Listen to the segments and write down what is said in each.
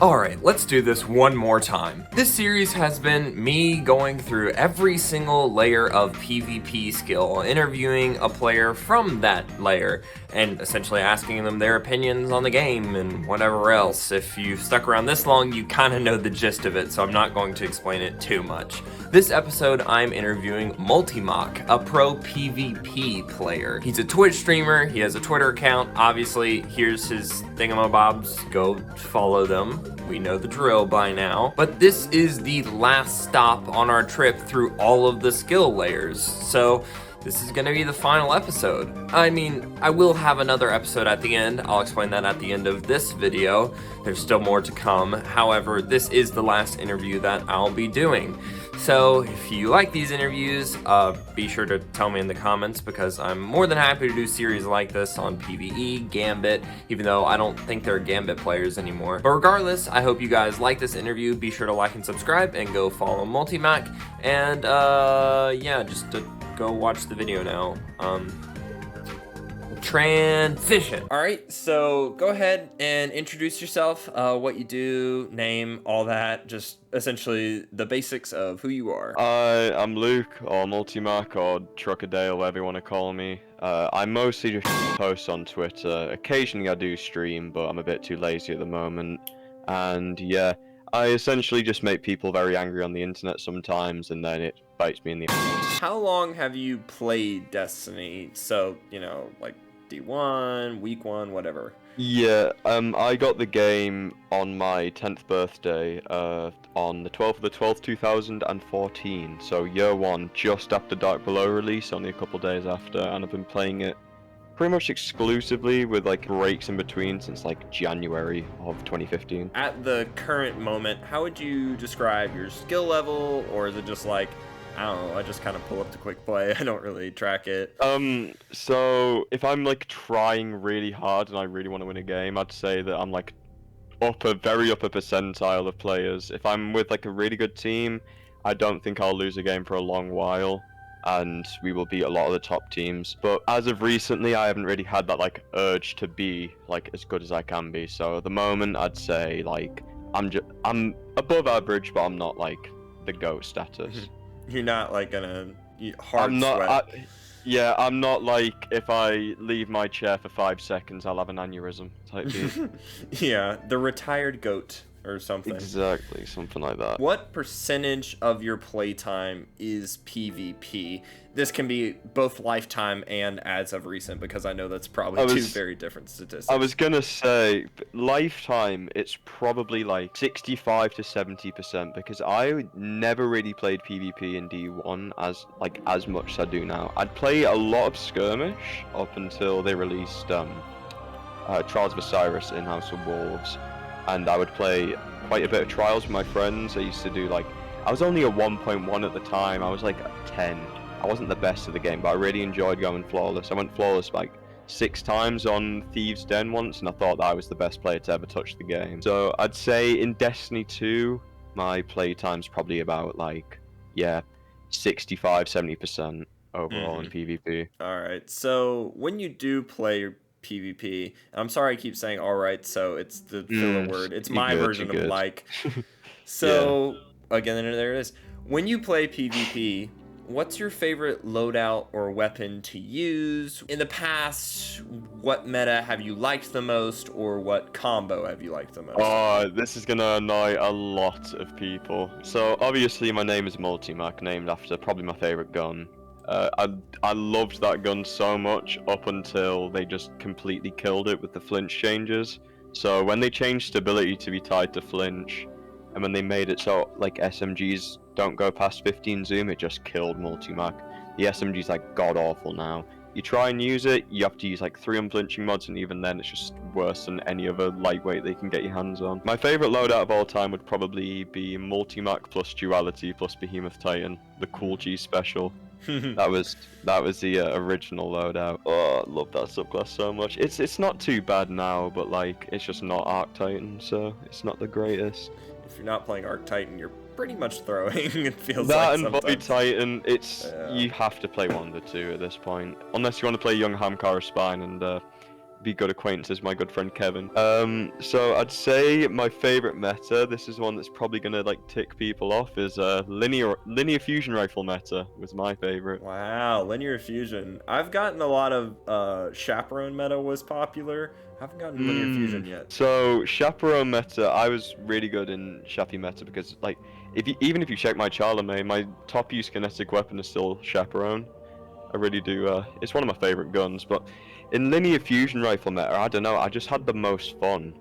Alright, let's do this one more time. This series has been me going through every single layer of PvP skill, interviewing a player from that layer, and essentially asking them their opinions on the game and whatever else. If you've stuck around this long, you kinda know the gist of it, so I'm not going to explain it too much. This episode, I'm interviewing MULTIMACH, a pro PvP player. He's a Twitch streamer, he has a Twitter account, obviously, here's his thingamabobs, go follow them. We know the drill by now. But this is the last stop on our trip through all of the skill layers, so this is gonna be the final episode. I mean, I will have another episode at the end. I'll explain that at the end of this video. There's still more to come. However, this is the last interview that I'll be doing. So if you like these interviews, be sure to tell me in the comments, because I'm more than happy to do series like this on PvE, Gambit, even though I don't think they're Gambit players anymore. But regardless, I hope you guys like this interview. Be sure to like and subscribe and go follow MULTIMACH. And yeah, just to go watch the video now. Transition. All right, so go ahead and introduce yourself, what you do, name, all that, just essentially the basics of who you are. I'm Luke, or MULTIMACH, or Truckadale, whatever you want to call me. I mostly just post on Twitter. Occasionally I do stream, but I'm a bit too lazy at the moment. And yeah, I essentially just make people very angry on the internet sometimes, and then it bites me in the ass. How long have you played Destiny? So, you know, like D1, week 1, whatever. Yeah, I got the game on my 10th birthday, on the 12th of the 12th, 2014, so year 1, just after Dark Below release, only a couple days after, and I've been playing it pretty much exclusively with like breaks in between since like January of 2015. At the current moment, how would you describe your skill level, or is it just like, I don't know, I just kind of pull up to quick play, I don't really track it? So if I'm like trying really hard and I really want to win a game, I'd say that I'm like very upper percentile of players. If I'm with like a really good team, I don't think I'll lose a game for a long while, and we will beat a lot of the top teams. But as of recently, I haven't really had that like urge to be like as good as I can be. So at the moment, I'd say like I'm above average, but I'm not like the GOAT status. You're not like gonna I'm not. sweat. Yeah, I'm not like if I leave my chair for 5 seconds, I'll have an aneurysm type beat. Yeah, the retired goat or something. Exactly, something like that. What percentage of your playtime is PvP? This can be both lifetime and as of recent, because I know that's probably two very different statistics. I was gonna say, lifetime, it's probably like 65 to 70%, because I never really played PvP in D1 as much as I do now. I'd play a lot of skirmish up until they released Trials of Osiris in House of Wolves, and I would play quite a bit of Trials with my friends. I used to do like, I was only a 1.1 at the time, I was like a 10. I wasn't the best of the game, but I really enjoyed going flawless. I went flawless like 6 times on Thieves' Den once, and I thought that I was the best player to ever touch the game. So I'd say in Destiny 2, my playtime's probably about like, yeah, 65-70% overall in PvP. Alright, so when you do play PvP, I'm sorry I keep saying alright, so it's the filler word. It's my version of like. So, again, there it is. When you play PvP, what's your favorite loadout or weapon to use? In the past, what meta have you liked the most, or what combo have you liked the most? Oh, this is gonna annoy a lot of people. So obviously my name is MULTIMACH, named after probably my favorite gun. I loved that gun so much up until they just completely killed it with the flinch changes. So when they changed stability to be tied to flinch, and when they made it so like SMGs don't go past 15 zoom, it just killed MULTIMACH. The SMG's like god awful now. You try and use it, you have to use like 3 unflinching mods, and even then it's just worse than any other lightweight they can get your hands on. My favorite loadout of all time would probably be MULTIMACH plus Duality plus Behemoth Titan, the Cool G special. that was the original loadout. Oh, I love that subclass so much. It's not too bad now, but like it's just not Arc Titan, so it's not the greatest. If you're not playing Arc Titan, you're pretty much throwing. It feels that like and sometimes. Void Titan. You have to play one of the two at this point, unless you want to play Young Hamkara Spine and be good acquaintances with my good friend Kevin. So I'd say my favorite meta, this is one that's probably gonna like tick people off, is linear fusion rifle meta was my favorite. Wow, linear fusion. I've gotten a lot of chaperone meta was popular. I haven't gotten linear fusion yet. So chaperone meta, I was really good in Chappy meta because like even if you check my Charlemagne, my top use kinetic weapon is still chaperone. I really do. It's one of my favorite guns, but in linear fusion rifle meta, I don't know. I just had the most fun.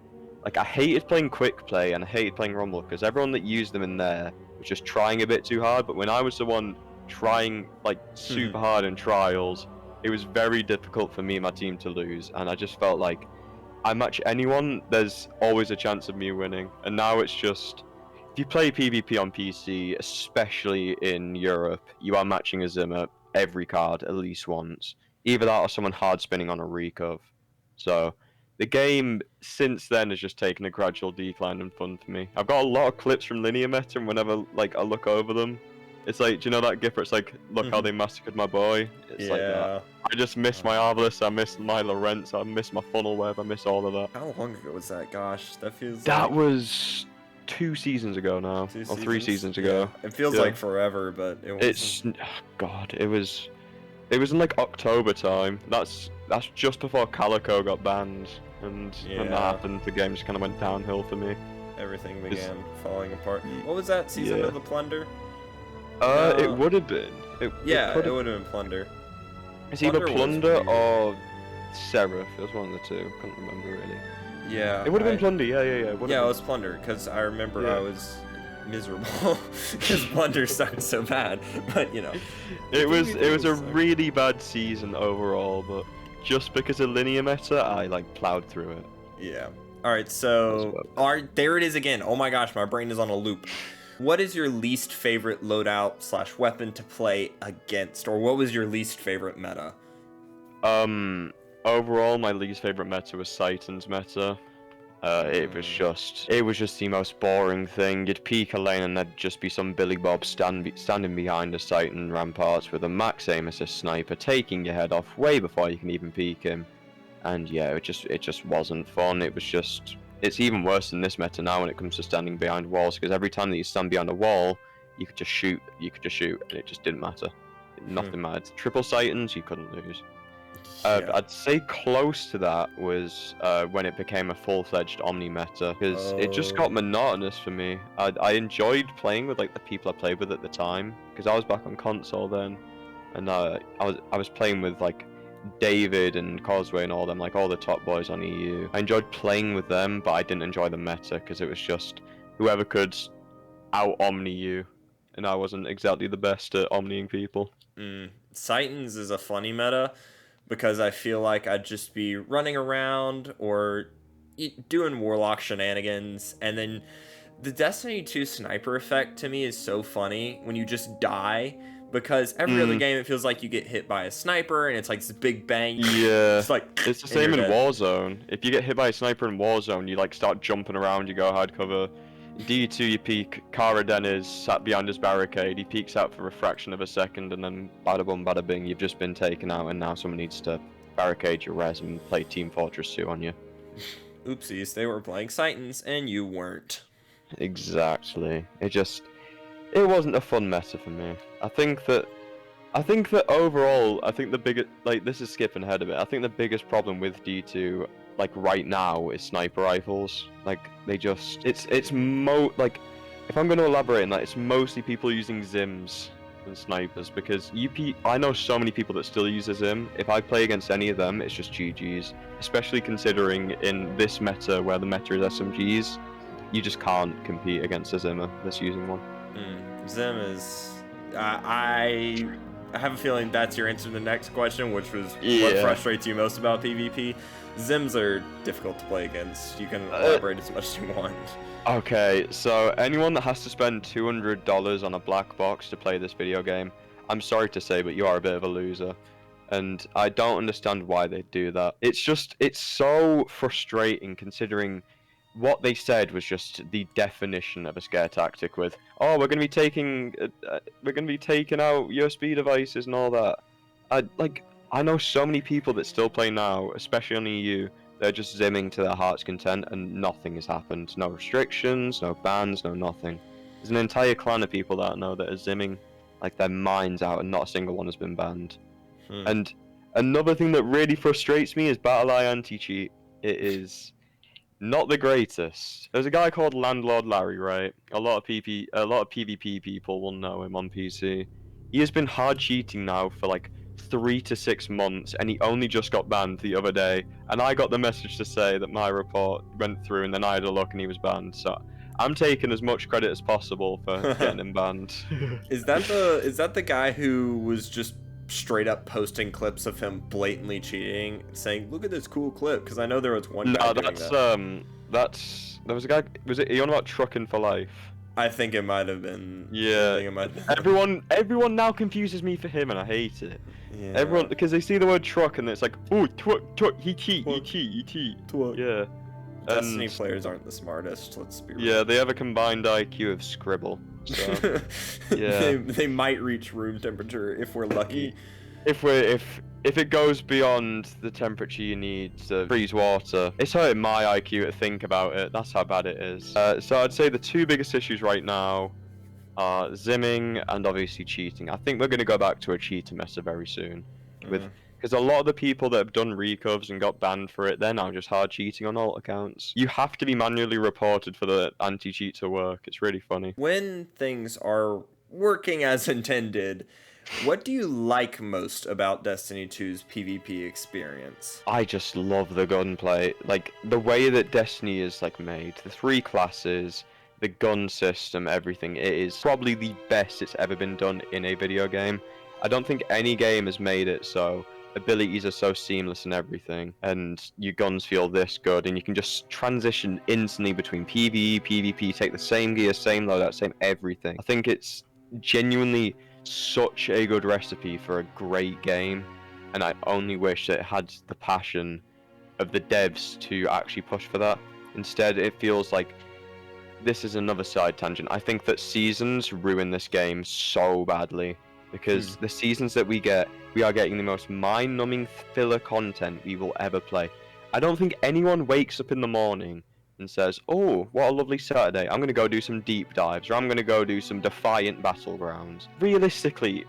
Like I hated playing quick play and I hated playing rumble because everyone that used them in there was just trying a bit too hard. But when I was the one trying like super hard in trials, it was very difficult for me and my team to lose, and I just felt like I match anyone, there's always a chance of me winning. And now it's just, if you play PvP on PC, especially in Europe, you are matching a Zimmer every card at least once. Either that or someone hard spinning on a recov. So the game since then has just taken a gradual decline in fun for me. I've got a lot of clips from linear meta, and whenever like I look over them, it's like, do you know that gif where it's like, look how they massacred my boy? It's like that. I just miss my Arbalest, I miss my Lorentz, I miss my funnel web, I miss all of that. How long ago was that? Gosh, that feels That like... was 2 seasons ago now, or 3 seasons ago. Yeah. It feels like forever, but it wasn't. It's, oh God, it was in like October time. That's just before Calico got banned, and when that happened, the game just kind of went downhill for me. Everything began falling apart. What was that season of the Plunder? It would have been. It would have been Plunder. It's either Plunder or Seraph. It was one of the two. Couldn't remember really. Yeah. It would have been Plunder. Yeah. It was Plunder because I remember I was miserable because Plunder started so bad. But you know, it was a really bad season overall. But just because of linear meta, I like plowed through it. Yeah. All right. So there it is again. Oh my gosh, my brain is on a loop. What is your least favorite loadout / weapon to play against, or what was your least favorite meta? Overall, my least favorite meta was Titan's meta. It was just the most boring thing. You'd peek a lane and there'd just be some Billy Bob standing behind a Titan ramparts with a max aim assist sniper, taking your head off way before you can even peek him. And yeah, it just wasn't fun. It's even worse than this meta now when it comes to standing behind walls, because every time that you stand behind a wall, you could just shoot, and it just didn't matter. Nothing mattered. Triple Titans, you couldn't lose. I'd say close to that was when it became a full-fledged Omni meta, because it just got monotonous for me. I enjoyed playing with like the people I played with at the time, because I was back on console then, and I was playing with like David and Causeway and all them, like all the top boys on EU. I enjoyed playing with them, but I didn't enjoy the meta because it was just whoever could out-omni you, and I wasn't exactly the best at omniing people. Titans is a funny meta because I feel like I'd just be running around or doing Warlock shenanigans, and then the Destiny 2 sniper effect to me is so funny when you just die. Because every other game, it feels like you get hit by a sniper, and it's like this big bang. Yeah, it's like it's the same in Warzone. If you get hit by a sniper in Warzone, you like start jumping around, you go hard cover. D2, you peek. Karaden is sat behind his barricade. He peeks out for a fraction of a second, and then bada boom, bada bing, you've just been taken out, and now someone needs to barricade your res and play Team Fortress 2 on you. Oopsies, they were playing Titans, and you weren't. Exactly. It wasn't a fun meta for me. I think that overall, the biggest, like, this is skipping ahead a bit. I think the biggest problem with D2, like right now, is sniper rifles. Like if I'm going to elaborate on that, it's mostly people using Zims and snipers, because I know so many people that still use a Zim. If I play against any of them, it's just GGs. Especially considering in this meta where the meta is SMGs, you just can't compete against a Zimmer that's using one. Zim is... I have a feeling that's your answer to the next question, which was what frustrates you most about PvP. Zims are difficult to play against. You can elaborate as much as you want. Okay, so anyone that has to spend $200 on a black box to play this video game, I'm sorry to say, but you are a bit of a loser. And I don't understand why they do that. It's so frustrating considering what they said was just the definition of a scare tactic with, oh, we're going to be taking out USB devices and all that. I know so many people that still play now, especially on EU. They're just zimming to their heart's content, and nothing has happened. No restrictions, no bans, no nothing. There's an entire clan of people that I know that are zimming like their minds out, and not a single one has been banned. And another thing that really frustrates me is BattleEye anti-cheat. It is not the greatest. There's a guy called Landlord Larry, right? A lot of PvP people will know him on PC. He has been hard cheating now for like 3 to 6 months, and he only just got banned the other day. And I got the message to say that my report went through, and then I had a look and he was banned. So I'm taking as much credit as possible for getting him banned. Is that the guy who was just straight up posting clips of him blatantly cheating, saying, "Look at this cool clip"? Because I know there was one guy doing that. There was a guy. Was it? Are you on about Trucking for Life? I think it might have been. Yeah. I think it might have been. Everyone now confuses me for him, and I hate it. Yeah. Everyone, because they see the word truck and it's like, oh, truck, he cheat. Truck. Yeah. Destiny players aren't the smartest. Let's be real. Yeah, they have a combined IQ of Scribble. So, yeah. they might reach room temperature if we're lucky. If it goes beyond the temperature you need to freeze water, it's hurting my IQ to think about it. That's how bad it is. So I'd say the two biggest issues right now are zimming and obviously cheating. I think we're going to go back to a cheater meta very soon, because a lot of the people that have done recovs and got banned for it, they're now just hard cheating on alt accounts. You have to be manually reported for the anti-cheat to work. It's really funny. When things are working as intended, what do you like most about Destiny 2's PvP experience? I just love the gunplay. Like, the way that Destiny is like made, the 3 classes, the gun system, everything, it is probably the best it's ever been done in a video game. I don't think any game has made it so. Abilities are so seamless and everything, and your guns feel this good, and you can just transition instantly between PvE, PvP, take the same gear, same loadout, same everything. I think it's genuinely such a good recipe for a great game, and I only wish that it had the passion of the devs to actually push for that. Instead, it feels like this is another side tangent. I think that seasons ruin this game so badly, because the seasons that we are getting the most mind-numbing filler content we will ever play. I don't think anyone wakes up in the morning and says, oh, what a lovely Saturday, I'm going to go do some deep dives, or I'm going to go do some Defiant Battlegrounds. Realistically,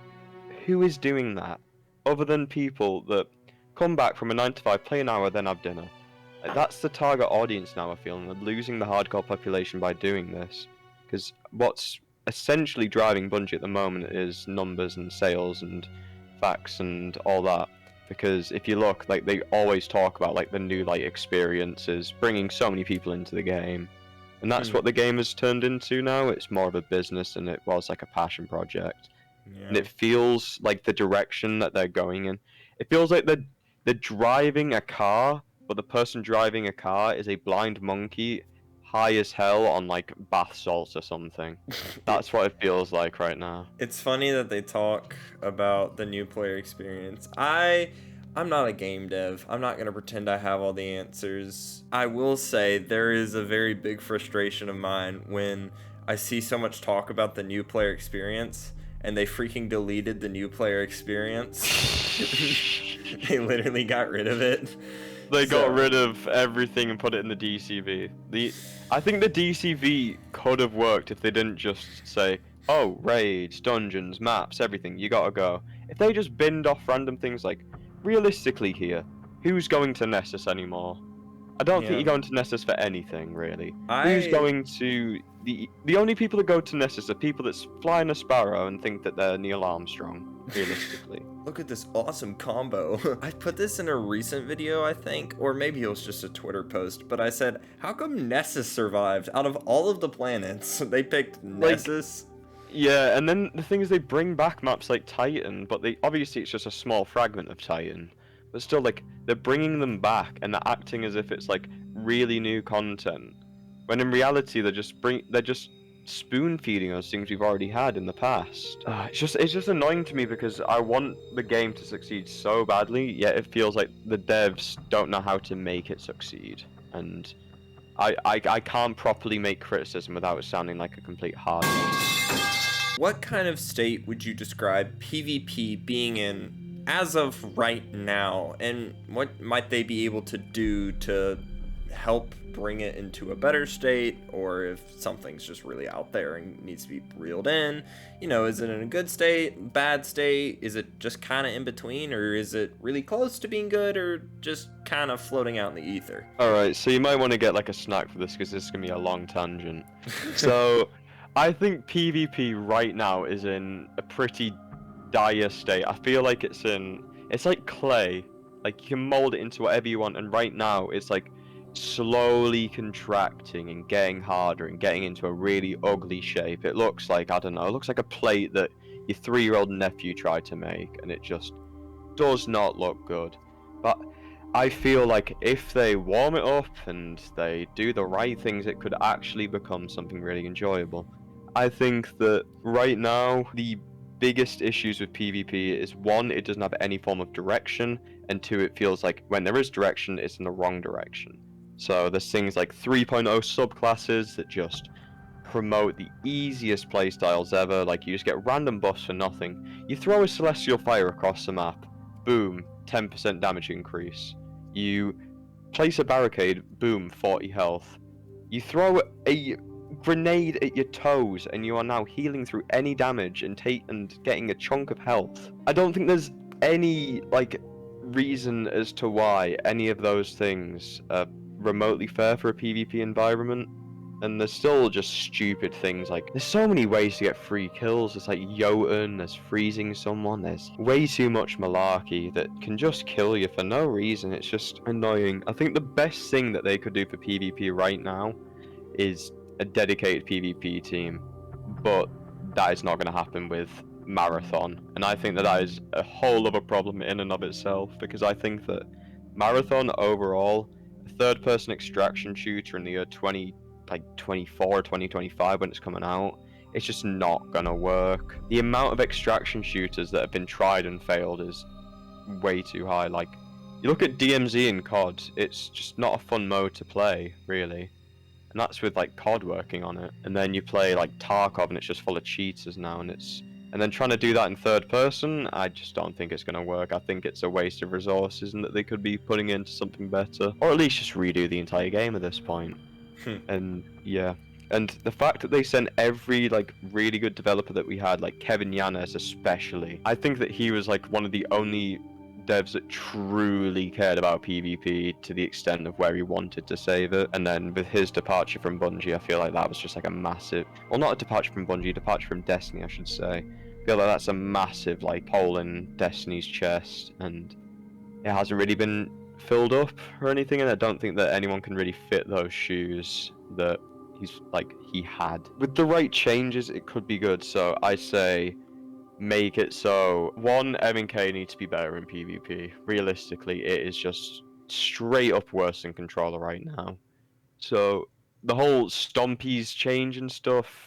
who is doing that? Other than people that come back from a 9 to 5, play an hour, then have dinner. That's the target audience now, I feel, and we're losing the hardcore population by doing this. Because what's essentially driving Bungie at the moment is numbers and sales and facts and all that. Because if you look, like, they always talk about like the new light experiences, bringing so many people into the game, and that's what the game has turned into now. It's more of a business than it was like a passion project. And it feels like the direction that they're going in. It feels like they're driving a car, but the person driving a car is a blind monkey, high as hell on like bath salts or something. That's what it feels like right now. It's funny that they talk about the new player experience. I'm not a game dev. I'm not going to pretend I have all the answers. I will say there is a very big frustration of mine when I see so much talk about the new player experience and they freaking deleted the new player experience. They literally got rid of it. They got rid of everything and put it in the DCV. I think the DCV could have worked if they didn't just say, oh, raids, dungeons, maps, everything, you gotta go. If they just binned off random things like, realistically here, who's going to Nessus anymore? I don't think you're going to Nessus for anything, really. Who's going to... The only people that go to Nessus are people that fly in a sparrow and think that they're Neil Armstrong, realistically. Look at this awesome combo. I put this in a recent video, I think, or maybe it was just a Twitter post, but I said, how come Nessus survived? Out of all of the planets, they picked Nessus? Yeah, and then the thing is they bring back maps like Titan, but obviously it's just a small fragment of Titan. But still, like, they're bringing them back and they're acting as if it's like really new content, when in reality they're just spoon feeding us things we've already had in the past. It's just annoying to me because I want the game to succeed so badly, yet it feels like the devs don't know how to make it succeed, and I can't properly make criticism without it sounding like a complete hard. What kind of state would you describe PvP being in as of right now, and what might they be able to do to help bring it into a better state, or if something's just really out there and needs to be reeled in, is it in a good state, bad state, is it just kind of in between, or is it really close to being good, or just kind of floating out in the ether? Alright, so you might want to get like a snack for this because this is going to be a long tangent. So, I think PvP right now is in a pretty dire state. I feel like it's like clay. Like you can mold it into whatever you want, and right now it's like slowly contracting and getting harder and getting into a really ugly shape. It looks like, I don't know, it looks like a plate that your 3-year-old nephew tried to make, and it just does not look good. But I feel like if they warm it up and they do the right things, it could actually become something really enjoyable. I think that right now the biggest issues with PvP is, one, it doesn't have any form of direction, and two, it feels like when there is direction, it's in the wrong direction. So there's things like 3.0 subclasses that just promote the easiest playstyles ever. Like you just get random buffs for nothing. You throw a celestial fire across the map, boom, 10% damage increase. You place a barricade, boom, 40 health. You throw a grenade at your toes and you are now healing through any damage and getting a chunk of health. I don't think there's any reason as to why any of those things are remotely fair for a PvP environment. And there's still just stupid things, like there's so many ways to get free kills. There's like Jotun, there's freezing someone, there's way too much malarkey that can just kill you for no reason. It's just annoying. I think the best thing that they could do for PvP right now is a dedicated PvP team, but that is not going to happen with Marathon, and I think that is a whole other problem in and of itself, because I think that Marathon overall, a third-person extraction shooter in the year 2024 or 2025 when it's coming out, it's just not gonna work. The amount of extraction shooters that have been tried and failed is way too high. Like, you look at DMZ and COD, it's just not a fun mode to play, really. And that's with like COD working on it. And then you play like Tarkov and it's just full of cheaters now, and then trying to do that in third person, I just don't think it's going to work. I think it's a waste of resources and that they could be putting into something better. Or at least just redo the entire game at this point. And yeah. And the fact that they sent every really good developer that we had, like Kevin Yanes especially, I think that he was like one of the only devs that truly cared about PvP to the extent of where he wanted to save it. And then with his departure from Bungie, I feel like that was just like a massive, well, not a departure from Bungie, a departure from Destiny, I should say. I feel like that's a massive hole in Destiny's chest, and it hasn't really been filled up or anything, and I don't think that anyone can really fit those shoes that he had. With the right changes, it could be good. So I say make it so, one, M&K needs to be better in PvP. Realistically, it is just straight up worse than Controller right now. So the whole Stompies change and stuff,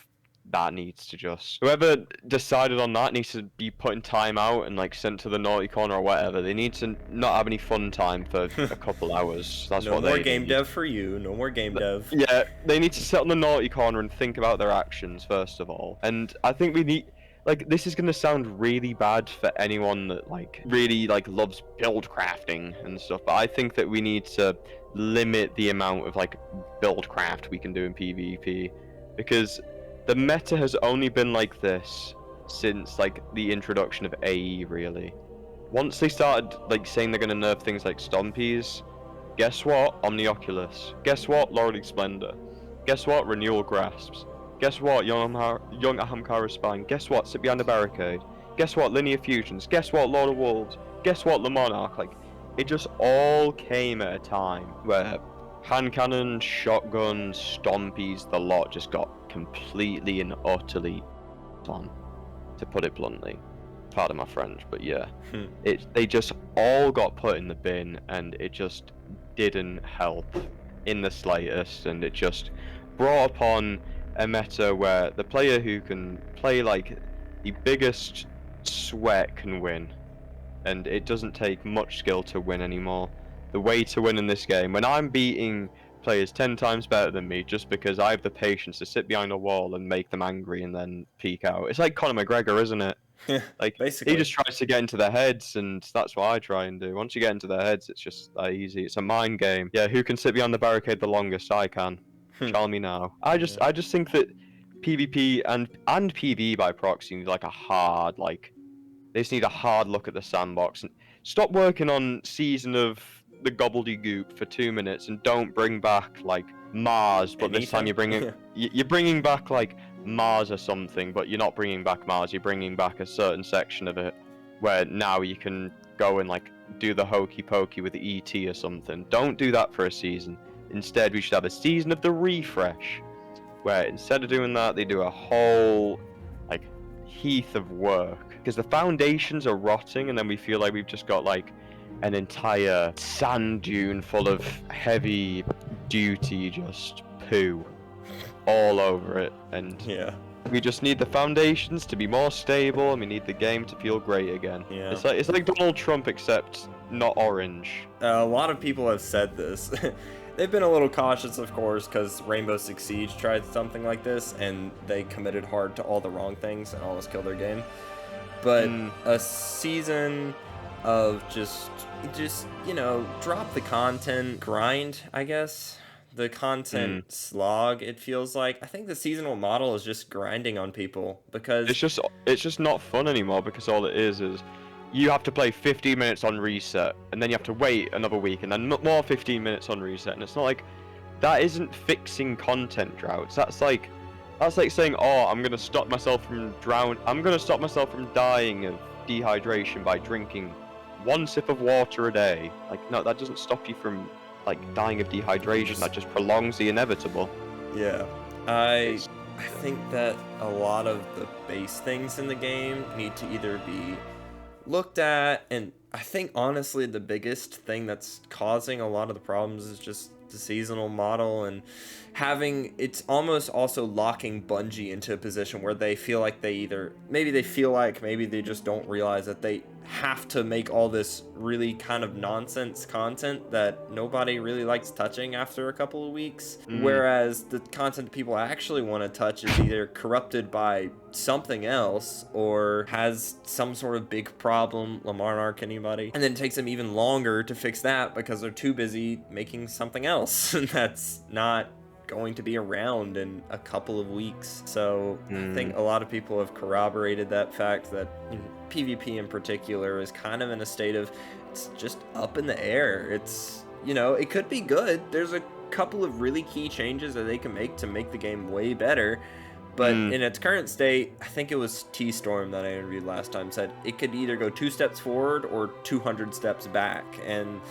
that needs to just, whoever decided on that needs to be put in time out and sent to the naughty corner or whatever. They need to not have any fun time for a couple hours. That's no what more they game need. dev for you. No more game dev. Yeah, they need to sit on the naughty corner and think about their actions first of all. And I think we need, this is gonna sound really bad for anyone that really loves build crafting and stuff, but I think that we need to limit the amount of build craft we can do in PvP, because the meta has only been like this since the introduction of AE, really. Once they started saying they're gonna nerf things like Stompies, guess what? Omnioculus. Guess what? Laurel Splendor. Guess what? Renewal Grasps. Guess what? Young Ahamkara Spine. Guess what? Sit behind a barricade. Guess what? Linear Fusions. Guess what? Lord of Wolves. Guess what? The Monarch. It just all came at a time where hand cannons, shotguns, Stompies, the lot just got completely and utterly on, to put it bluntly. Pardon my French, but yeah. They just all got put in the bin, and it just didn't help in the slightest, and it just brought upon a meta where the player who can play the biggest sweat can win, and it doesn't take much skill to win anymore. The way to win in this game, when I'm beating players 10 times better than me just because I have the patience to sit behind a wall and make them angry and then peek out, it's like Conor McGregor, isn't it? Like, Basically. he just tries to get into their heads, and that's what I try and do. Once you get into their heads, it's just that easy. It's a mind game. Yeah, who can sit behind the barricade the longest? I can. Tell me now. I just think that PvP and PvE by proxy need like a hard, like, they just need a hard look at the sandbox and stop working on Season of the Gobbledygook for 2 minutes and don't bring back like Mars, but this time you're bringing back like Mars or something, but you're not bringing back Mars. You're bringing back a certain section of it where now you can go and like do the hokey pokey with ET or something. Don't do that for a season. Instead, we should have a Season of the Refresh, where instead of doing that, they do a whole like heath of work, because the foundations are rotting, and then we feel like we've just got like an entire sand dune full of heavy duty just poo all over it, and Yeah. we just need the foundations to be more stable, and we need the game to feel great again. Yeah. It's like Donald Trump, except not orange. A lot of people have said this. They've been a little cautious, of course, because Rainbow Six Siege tried something like this, and they committed hard to all the wrong things and almost killed their game. But a season of just drop the content grind, I guess. The content slog, it feels like. I think the seasonal model is just grinding on people, because it's just not fun anymore, because all it is you have to play 15 minutes on reset, and then you have to wait another week, and then more 15 minutes on reset, and it's not like, that isn't fixing content droughts. That's like saying, oh, I'm gonna stop myself from dying of dehydration by drinking 1 sip of water a day. Like, no, that doesn't stop you from like dying of dehydration. That just prolongs the inevitable. Yeah, I think that a lot of the base things in the game need to either be looked at, and I think honestly the biggest thing that's causing a lot of the problems is just the seasonal model, and it's almost also locking Bungie into a position where they feel like maybe they just don't realize that they have to make all this really kind of nonsense content that nobody really likes touching after a couple of weeks. Whereas the content that people actually want to touch is either corrupted by something else or has some sort of big problem, Lamarnark, anybody, and then it takes them even longer to fix that because they're too busy making something else that's not going to be around in a couple of weeks. So I think a lot of people have corroborated that fact that PvP in particular is kind of in a state of, it's just up in the air. It's, it could be good. There's a couple of really key changes that they can make to make the game way better. But in its current state, I think it was T-Storm that I interviewed last time said it could either go 2 steps forward or 200 steps back. And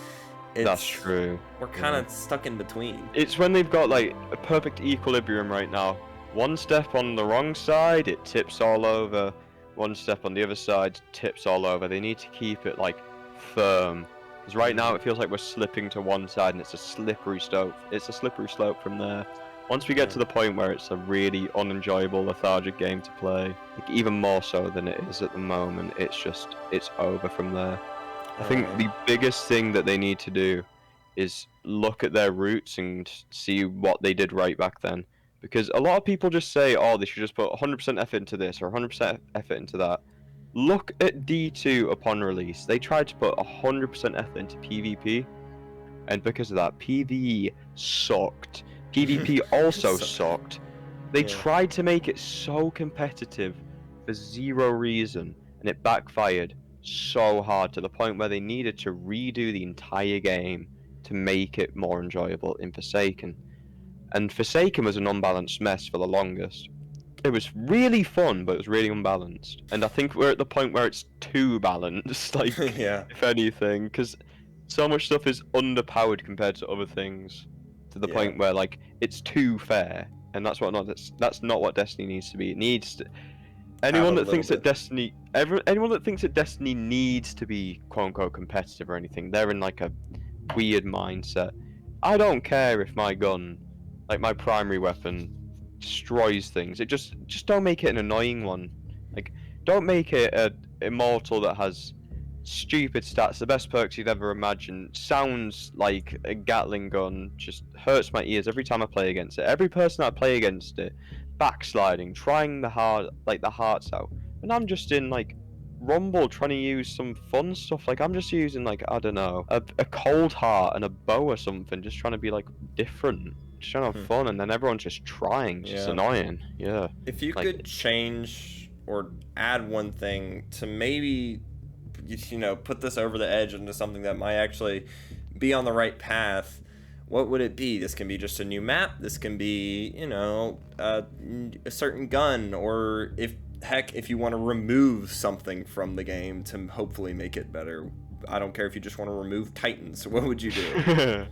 that's true. We're kind of stuck in between. It's when they've got like a perfect equilibrium right now. 1 step on the wrong side, it tips all over. 1 step on the other side, tips all over. They need to keep it like firm, because right now it feels like we're slipping to one side, and it's a slippery slope. It's a slippery slope from there. Once we get to the point where it's a really unenjoyable, lethargic game to play, like even more so than it is at the moment, it's over from there. I think the biggest thing that they need to do is look at their roots and see what they did right back then. Because a lot of people just say, oh, they should just put 100% effort into this or 100% effort into that. Look at D2 upon release. They tried to put 100% effort into PvP, and because of that, PvE sucked. PvP also sucked. They tried to make it so competitive for zero reason, and it backfired so hard to the point where they needed to redo the entire game to make it more enjoyable in Forsaken. And Forsaken was an unbalanced mess for the longest. It was really fun, but it was really unbalanced. And I think we're at the point where it's too balanced, like, if anything, because so much stuff is underpowered compared to other things, to the point where, like, it's too fair. And that's not what Destiny needs to be. It needs to... Anyone that thinks that Destiny needs to be quote-unquote competitive or anything, they're in like a weird mindset. I don't care if my gun, like my primary weapon, destroys things. It just don't make it an annoying one. Like, don't make it a immortal that has stupid stats, the best perks you'd ever imagine, sounds like a Gatling gun, just hurts my ears every time I play against it. Every person I play against it, backsliding, trying the hearts out, and I'm just in like Rumble trying to use some fun stuff. Like, I'm just using, like, I don't know, a cold heart and a bow or something, just trying to be, like, different. Just trying to have fun, and then everyone's just trying. It's just annoying. Yeah. If you could change or add one thing to maybe, put this over the edge into something that might actually be on the right path, what would it be? This can be just a new map. This can be, a certain gun, or if you want to remove something from the game to hopefully make it better. I don't care if you just want to remove Titans. What would you do?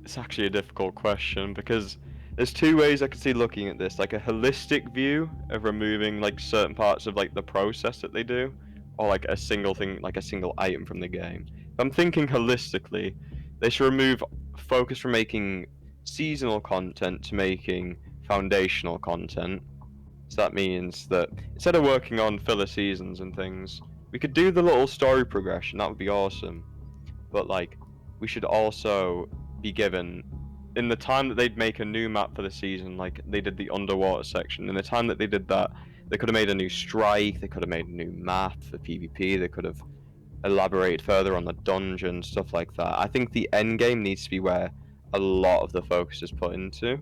It's actually a difficult question, because there's two ways I could see looking at this, like a holistic view of removing like certain parts of like the process that they do, or like a single thing, like a single item from the game. If I'm thinking holistically, they should remove focus from making seasonal content to making foundational content. So that means that instead of working on filler seasons and things, we could do the little story progression. That would be awesome. But like, we should also be given, in the time that they'd make a new map for the season, like they did the underwater section, in the time that they did that, they could have made a new strike, they could have made a new map for PvP, they could have elaborated further on the dungeon, stuff like that. I think the end game needs to be where a lot of the focus is put into.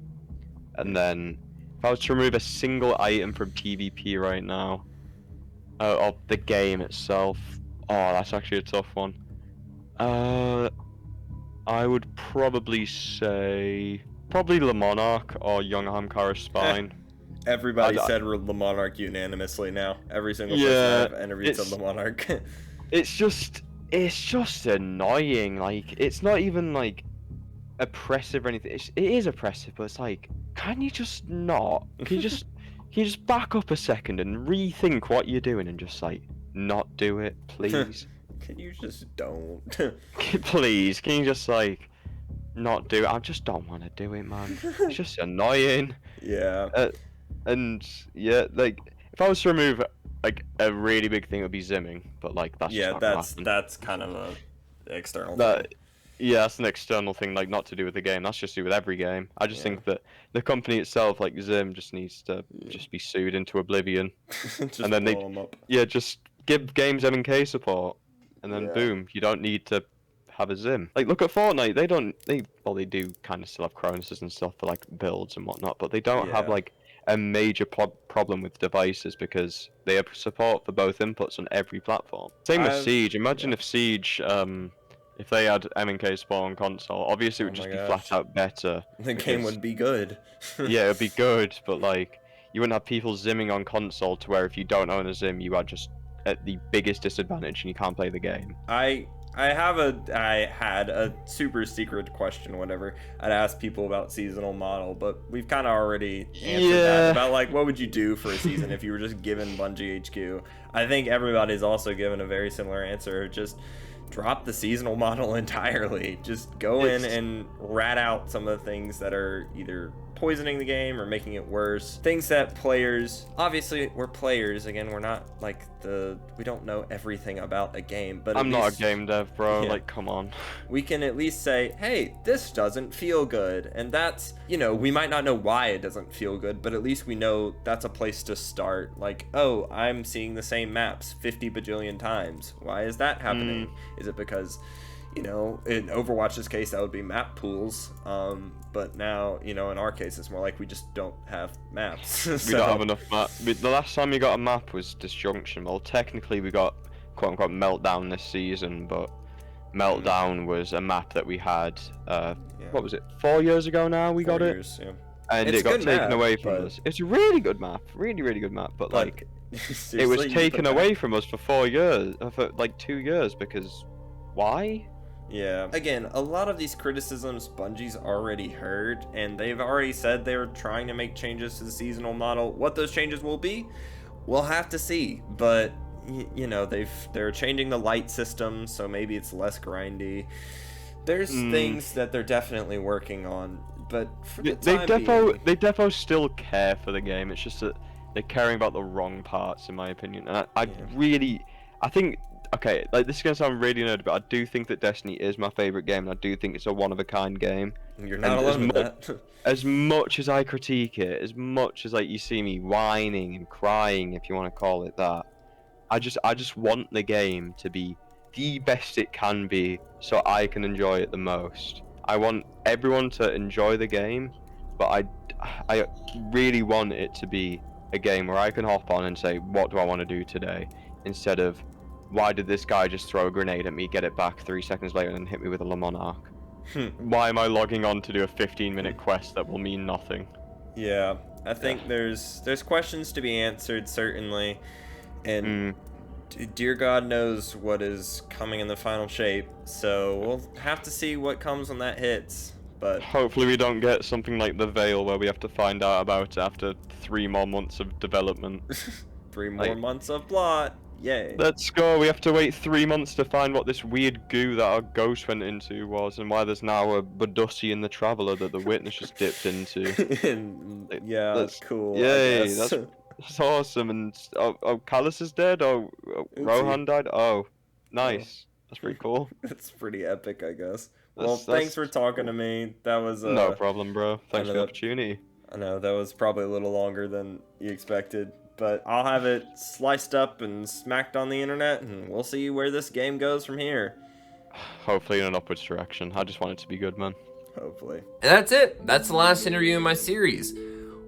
And then, if I was to remove a single item from PvP right now, of the game itself, oh, that's actually a tough one. I would probably say Le Monarch or Young Hamkara's Spine. Everybody said Le Monarch unanimously now. Every single person I've interviewed said Le Monarch. It's just annoying. Like, it's not even like oppressive or anything. It is oppressive, but it's like, can you just not? Can you just back up a second and rethink what you're doing and just like not do it, please? Can you just don't? Please, can you just like not do it? I just don't want to do it, man. It's just annoying. Yeah. And yeah, like if I was to remove like a really big thing, it would be zimming. But like that's kind of a external thing. Yeah, that's an external thing, like not to do with the game. That's just to do with every game. I just think that the company itself, like Zim, just needs to just be sued into oblivion. And then blow them up. Just give games MK support. And then boom, you don't need to have a Zim. Like, look at Fortnite. They do kind of still have Cronus's and stuff for like builds and whatnot, but they don't have like a major problem with devices because they have support for both inputs on every platform. Same with Siege. Imagine if Siege, if they had MK support on console, obviously it would just be flat out better. The game would be good. Yeah, it would be good, but like, you wouldn't have people zimming on console to where if you don't own a Zim, you are just at the biggest disadvantage and you can't play the game. I had a super secret question, whatever. I'd ask people about seasonal model, but we've kind of already answered that about like what would you do for a season if you were just given Bungie HQ. I think everybody's also given a very similar answer. Just drop the seasonal model entirely. Just go in and rat out some of the things that are either poisoning the game or making it worse. Things that players, obviously we're players, again, we're not like we don't know everything about a game, but I'm not a game dev, bro. Like, come on. We can at least say, hey, this doesn't feel good, and that's, we might not know why it doesn't feel good, but at least we know that's a place to start. Like, oh, I'm seeing the same maps 50 bajillion times. Why is that happening? Is it because, in Overwatch's case, that would be map pools. But now, in our case, it's more like we just don't have maps. We don't have enough map. The last time we got a map was Disjunction. Well, technically we got quote-unquote Meltdown this season, but Meltdown was a map that we had, what was it, 4 years ago now we got it? Yeah. And it got taken away from us. It's a really good map, really, really good map, but like, it was taken away from us for 4 years, for like 2 years, because why? Yeah. Again, a lot of these criticisms Bungie's already heard, and they've already said they're trying to make changes to the seasonal model. What those changes will be, we'll have to see. But they're changing the light system, so maybe it's less grindy. There's things that they're definitely working on, but for the time being, they defo still care for the game. It's just that they're caring about the wrong parts, in my opinion. And I think. Okay, like this is gonna sound really nerd, but I do think that Destiny is my favorite game, and I do think it's a one-of-a-kind game. You're not alone in that. As much as I critique it, as much as like you see me whining and crying, if you want to call it that, I just want the game to be the best it can be, so I can enjoy it the most. I want everyone to enjoy the game, but I really want it to be a game where I can hop on and say, what do I want to do today? Instead of, why did this guy just throw a grenade at me, get it back 3 seconds later, and hit me with a Le Monarch? Why am I logging on to do a 15-minute quest that will mean nothing? Yeah, I think there's questions to be answered, certainly, and dear God knows what is coming in the final shape, so we'll have to see what comes when that hits. But hopefully we don't get something like The Veil, where we have to find out about it after 3 more months of development. 3 more months of plot. Yay. Let's go. We have to wait 3 months to find what this weird goo that our ghost went into was, and why there's now a Badussi in the Traveler that the witness just dipped into. Yeah, that's cool. Yay, that's awesome. And Callus is dead. Rohan died. Oh, nice. That's pretty cool. That's pretty epic, I guess. Well, thanks for talking to me. That was no problem, bro. Thanks for the opportunity. I know that was probably a little longer than you expected, but I'll have it sliced up and smacked on the internet, and we'll see where this game goes from here. Hopefully in an upwards direction. I just want it to be good, man. Hopefully. And that's it. That's the last interview in my series.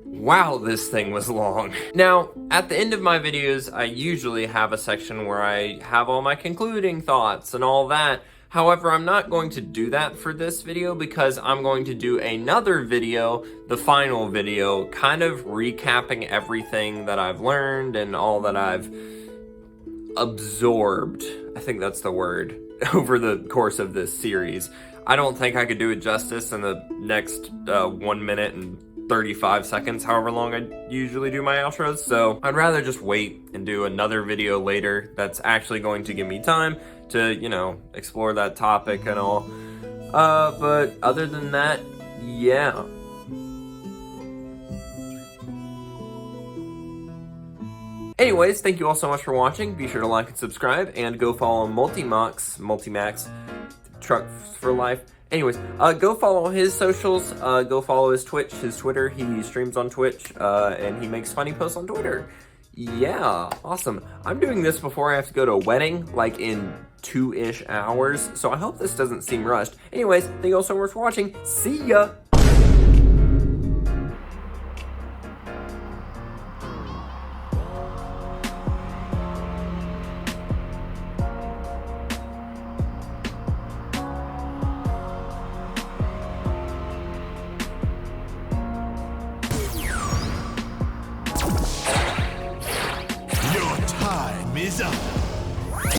Wow, this thing was long. Now, at the end of my videos, I usually have a section where I have all my concluding thoughts and all that. However, I'm not going to do that for this video because I'm going to do another video, the final video, kind of recapping everything that I've learned and all that I've absorbed, I think that's the word, over the course of this series. I don't think I could do it justice in the next 1 minute and 35 seconds, however long I usually do my outros, so I'd rather just wait and do another video later that's actually going to give me time to, you know, explore that topic and all. But other than that, yeah. Anyways, thank you all so much for watching. Be sure to like and subscribe, and go follow MULTIMACH, Trucks for Life. Anyways, go follow his socials, go follow his Twitch, his Twitter. He streams on Twitch, and he makes funny posts on Twitter. Yeah, awesome. I'm doing this before I have to go to a wedding, like in 2-ish hours, so I hope this doesn't seem rushed. Anyways, thank you all so much for watching. See ya!